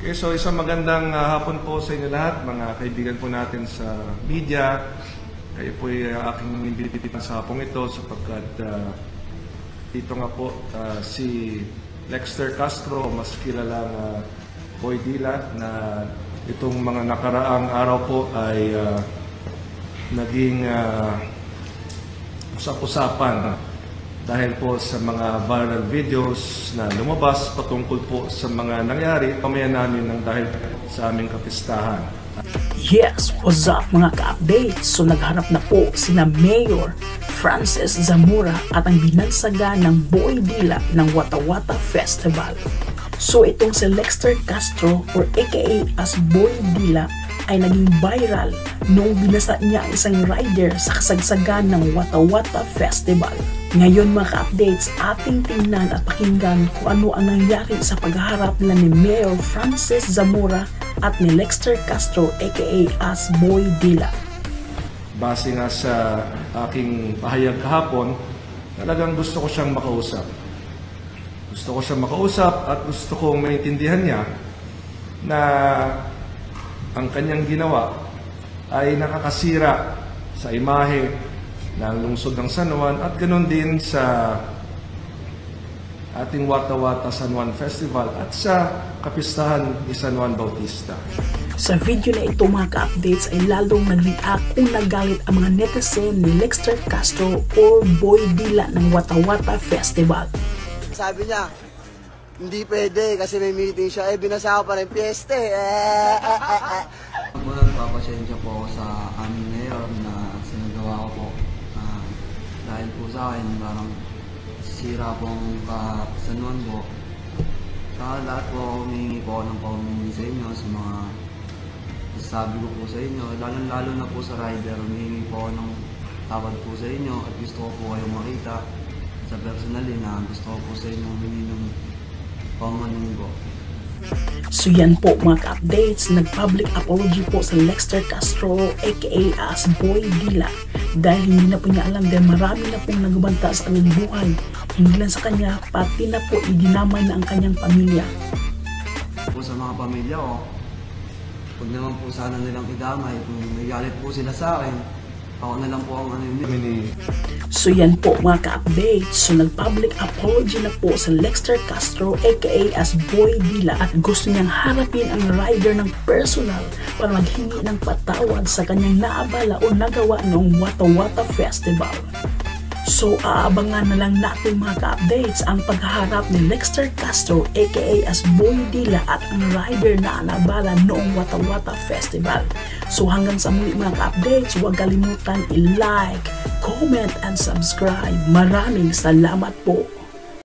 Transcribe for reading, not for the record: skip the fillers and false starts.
Okay, so isang magandang hapon po sa inyo lahat, mga kaibigan po natin sa media. Kayo po ay aking inimbititan sa hapong ito sapagkat dito nga po si Lexter Castro, mas kilalang Boy Dila, na itong mga nakaraang araw po ay naging usap-usapan dahil po sa mga viral videos na lumabas patungkol po sa mga nangyari pamaya namin ng dahil sa aming kapistahan. Yes, what's up mga ka-updates? So nagharap na po sina Mayor Francis Zamora at ang binansaga ng Boy Dila ng Wata Wata Festival. So itong si Lexter Castro or aka as Boy Dila ay naging viral noong binasa niya ang isang rider sa kasagsagan ng Wata Wata Festival. Ngayon mga ka-updates, ating tingnan at pakinggan kung ano ang nangyari sa paghaharap nila ni Mayor Francis Zamora at ni Lexter Castro aka as Boy Dila. Base nga sa aking pahayag kahapon, talagang gusto ko siyang makausap. Gusto ko siyang makausap at gusto kong maintindihan niya na ang kanyang ginawa ay nakakasira sa imahe ng lungsod ng San Juan at ganoon din sa ating Wata Wata San Juan Festival at sa kapistahan ni San Juan Bautista. Sa video na ito mga ka-updates ay lalong nag-react kung nagalit ang mga netizen ni Lexter Castro or Boy Dila ng Wata Wata Festival. Sabi niya, hindi pwede kasi may meeting siya. Binasa ko pa rin piyeste. Nagpapasensya po ako sa aming mayor na sinagawa ko po. Dahil po sa akin, parang sira pong kasanuan po. Sa lahat po, humingi po ng paumingi sa inyo sa mga sabi ko po sa inyo. Lalo na po sa rider, humingi po ng tawad po sa inyo at gusto ko po kayong makita sa personally na gusto ko po sa inyo humingi ng paumanong po. So yan po mga ka-updates, nag-public apology po sa Lexter Castro aka as Boy Dila dahil hindi na po niya alam dahil marami na pong nagbanta sa kanyang buhay. Hindi lang sa kanya, pati na po idinamay na ang kanyang pamilya. Po sa mga pamilya ko, huwag naman po sana nilang idamay. Kung nagalit po sila sa akin, ako na lang po ang ano yun. So yan po mga ka-updates, so nag-public apology na po sa Lexter Castro aka as Boy Dila at gusto niyang harapin ang rider ng personal para maghingi ng patawad sa kanyang naabala o nagawa noong Wata Wata Festival. So aabangan na lang natin mga ka-updates ang paghaharap ni Lexter Castro aka as Boy Dila at ang rider na nabala noong Wata Wata Festival. So hanggang sa muli mga ka-updates, huwag kalimutan i-like, comment and subscribe. Maraming salamat po.